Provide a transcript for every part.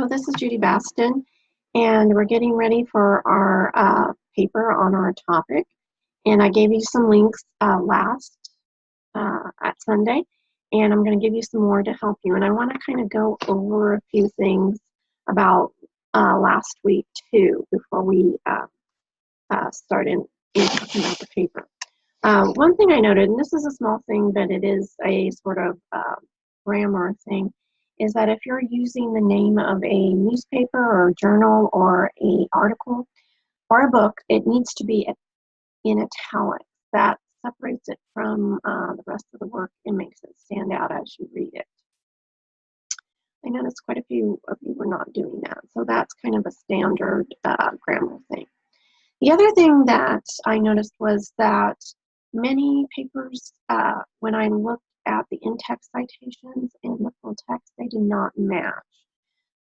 Hello, this is Judy Baston, and we're getting ready for our paper on our topic. And I gave you some links last at Sunday, and I'm going to give you some more to help you. And I want to kind of go over a few things about last week too before we start in talking about the paper. One thing I noted, and this is a small thing, but it is a sort of grammar thing, is that if you're using the name of a newspaper or journal or an article or a book, it needs to be in italics. That separates it from the rest of the work and makes it stand out as you read it. I noticed quite a few of you were not doing that, so that's kind of a standard grammar thing. The other thing that I noticed was that many papers, when I looked at the in-text citations and the full text, they did not match.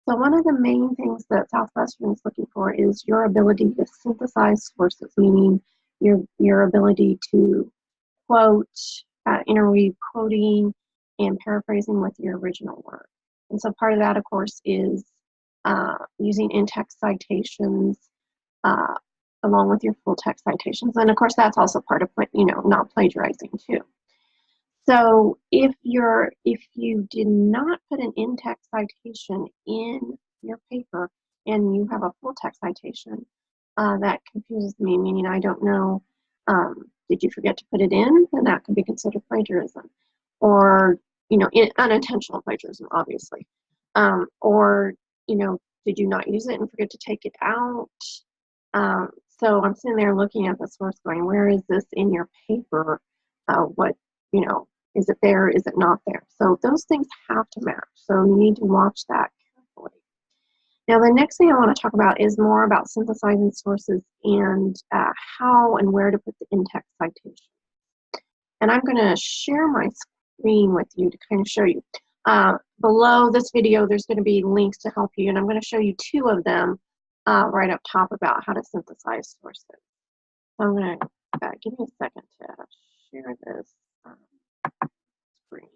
So one of the main things that Southwestern is looking for is your ability to synthesize sources, meaning your ability to quote, interweave quoting and paraphrasing with your original work. And so part of that, of course, is using in-text citations along with your full text citations. And of course, that's also part of, not plagiarizing too. So if you did not put an in-text citation in your paper and you have a full text citation, that confuses me, meaning I don't know, did you forget to put it in? Then that could be considered plagiarism. Or, unintentional plagiarism, obviously. Or, did you not use it and forget to take it out? So I'm sitting there looking at the source going, where is this in your paper? Is it there? Is it not there? So those things have to match. So you need to watch that carefully. Now, the next thing I want to talk about is more about synthesizing sources and how and where to put the in-text citation. And I'm going to share my screen with you to kind of show you. Below this video, there's going to be links to help you, and I'm going to show you two of them right up top about how to synthesize sources. So I'm going to give me a second to share this screen.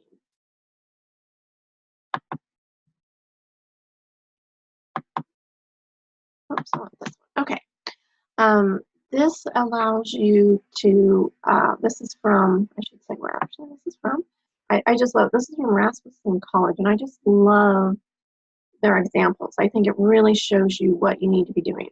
Oops, I want this one. Okay. This allows you to, this is from, I should say where actually this is from. I just love, this is from Rasmussen College, and I just love their examples. I think it really shows you what you need to be doing.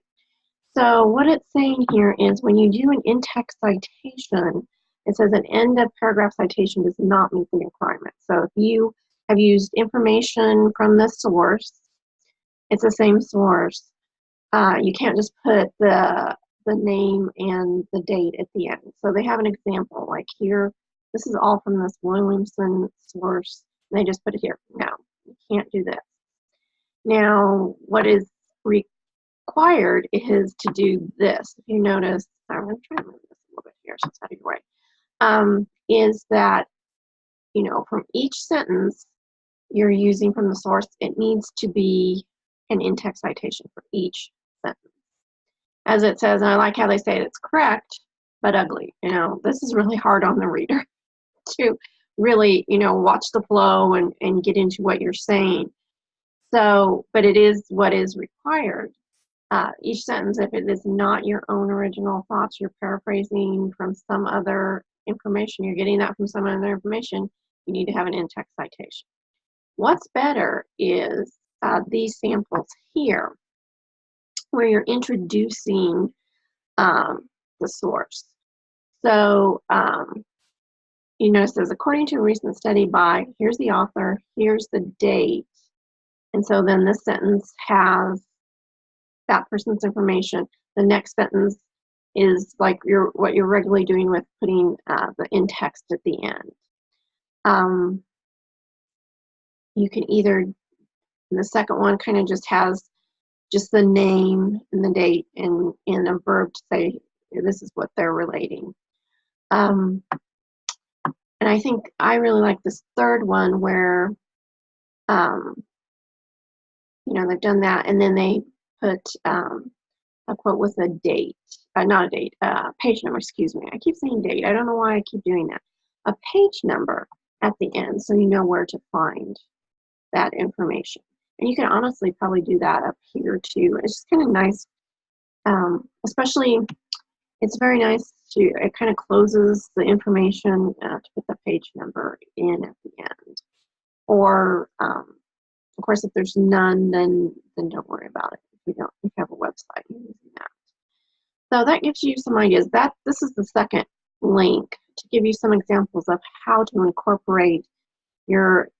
So what it's saying here is when you do an in-text citation, it says an end of paragraph citation does not meet the requirement. So if you have used information from this source, it's the same source. You can't just put the name and the date at the end. So they have an example, like here, this is all from this Williamson source, and they just put it here. No, you can't do this. Now, what is required is to do this. If you notice, I'm going to try to move this a little bit here so it's out of your way, is that, from each sentence you're using from the source, it needs to be an in-text citation for each sentence. As it says, and I like how they say it, it's correct, but ugly. This is really hard on the reader to really, watch the flow and get into what you're saying. So, but it is what is required. Each sentence, if it is not your own original thoughts, you're paraphrasing from some other information, you're getting that from some other information, you need to have an in-text citation. What's better is these samples here, where you're introducing the source. So, it says, according to a recent study by, here's the author, here's the date, and so then this sentence has that person's information. The next sentence is like what you're regularly doing with putting the in-text at the end. You can either, the second one kind of just has just the name and the date and a verb to say this is what they're relating. And I think I really like this third one where, they've done that, and then they put a quote with a date, not a date, page number, excuse me. I keep saying date. I don't know why I keep doing that. A page number at the end so you know where to find that information. And you can honestly probably do that up here too. It's just kind of nice, especially it's very nice to, it kind of closes the information to put the page number in at the end. Or, of course, if there's none, then don't worry about it. If you have a website using that. So that gives you some ideas. This is the second link to give you some examples of how to incorporate your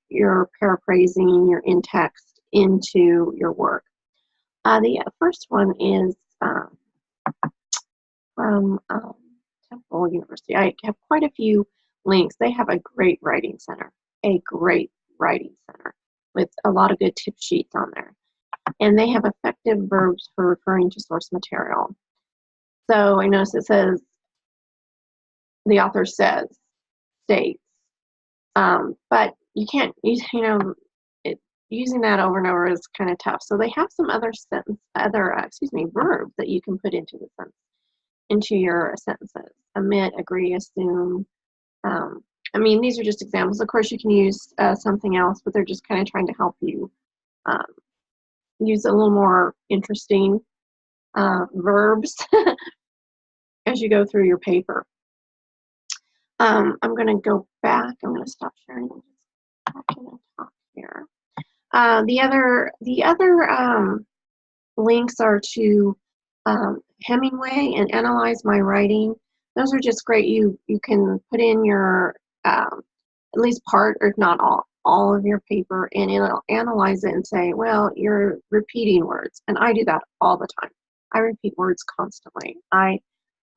paraphrasing, your in-text into your work. The first one is from Temple University. I have quite a few links. They have a great writing center, with a lot of good tip sheets on there. And they have effective verbs for referring to source material. So I notice it says, the author states, but you can't use, using that over and over is kind of tough. So they have some other verbs that you can put into the sentence, into your sentences. Omit, agree, assume. I mean, these are just examples. Of course, you can use something else, but they're just kind of trying to help you use a little more interesting verbs as you go through your paper. I'm going to go back. I'm going to stop sharing and just back in and talk here. The other links are to Hemingway and Analyze My Writing. Those are just great. You can put in your at least part, or if not all of your paper, and it'll analyze it and say, well, you're repeating words. And I do that all the time. I repeat words constantly. I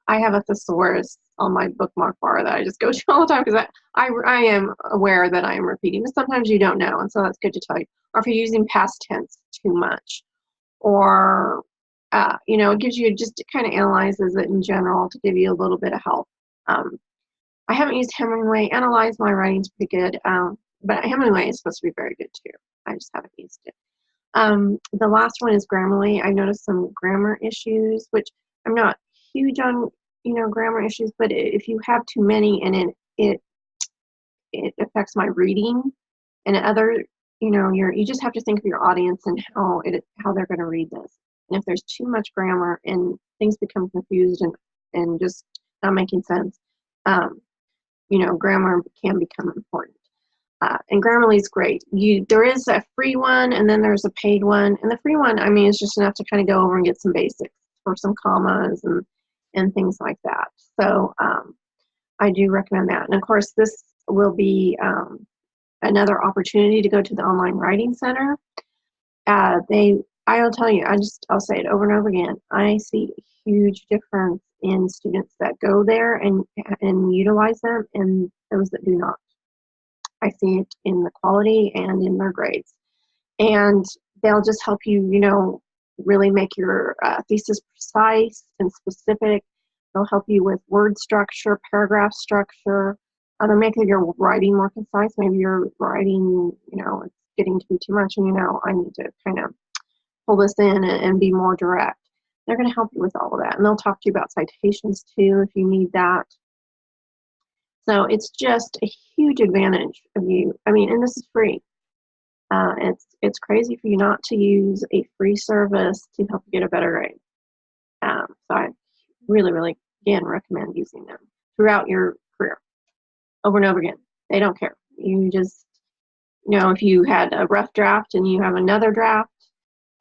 have a thesaurus on my bookmark bar that I just go to all the time because I am aware that I am repeating, but sometimes you don't know, and so that's good to tell you. Or if you're using past tense too much, or it gives you, just kind of analyzes it in general to give you a little bit of help. I haven't used Hemingway. Analyze My Writing's pretty good, but Hemingway is supposed to be very good too. I just haven't used it. The last one is Grammarly. I noticed some grammar issues, which I'm not huge on, grammar issues, but if you have too many and it affects my reading and other, you just have to think of your audience and how they're going to read this. And if there's too much grammar and things become confused and just not making sense, grammar can become important. And Grammarly is great. There is a free one, and then there's a paid one. And the free one, I mean, is just enough to kind of go over and get some basics for some commas and things like that. So I do recommend that. And of course, this will be another opportunity to go to the Online Writing Center. I'll tell you, I'll say it over and over again. I see a huge difference in students that go there and utilize them, and those that do not. I see it in the quality and in their grades. And they'll just help you, really make your thesis precise and specific. They'll help you with word structure, paragraph structure. They'll make your writing more concise. Maybe your writing, it's getting to be too much, and I need to kind of pull this in and be more direct. They're going to help you with all of that. And they'll talk to you about citations too if you need that. So it's just a huge advantage of you. I mean, and this is free. It's crazy for you not to use a free service to help you get a better grade. So I really, really, again, recommend using them throughout your career, over and over again. They don't care. You just, if you had a rough draft and you have another draft,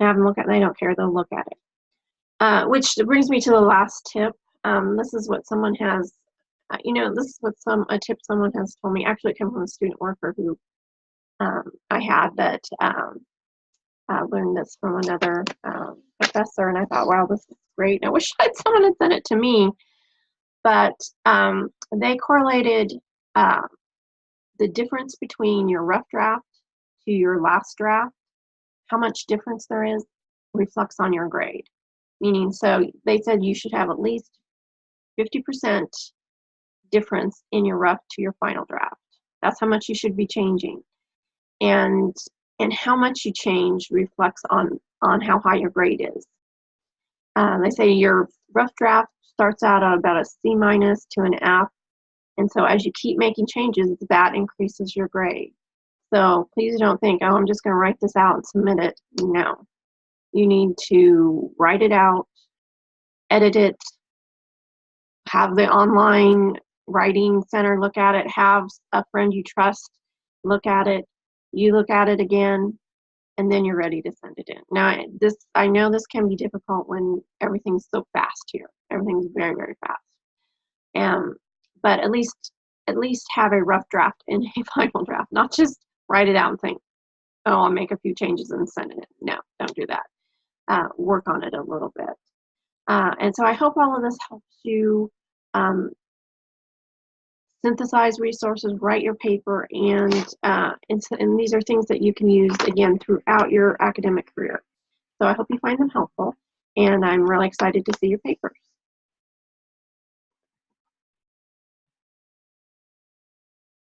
have them look at it. They don't care. They'll look at it. Which brings me to the last tip. This is what someone has. This is what a tip someone has told me. Actually, it came from a student worker who I had that learned this from another professor, and I thought, wow, this is great. I wish someone had sent it to me. But they correlated the difference between your rough draft to your last draft. How much difference there is reflects on your grade. Meaning, so they said you should have at least 50% difference in your rough to your final draft. That's how much you should be changing. And how much you change reflects on how high your grade is. They say your rough draft starts out at about a C- to an F, and so as you keep making changes, that increases your grade. So please don't think, oh, I'm just going to write this out and submit it. No. You need to write it out, edit it, have the online writing center look at it, have a friend you trust look at it, you look at it again, and then you're ready to send it in. Now, I know this can be difficult when everything's so fast here. Everything's very, very fast. But at least have a rough draft and a final draft, not just write it out and think, oh, I'll make a few changes and send it in. No, don't do that. Work on it a little bit. And so I hope all of this helps you synthesize resources, write your paper, and these are things that you can use, again, throughout your academic career. So I hope you find them helpful, and I'm really excited to see your papers.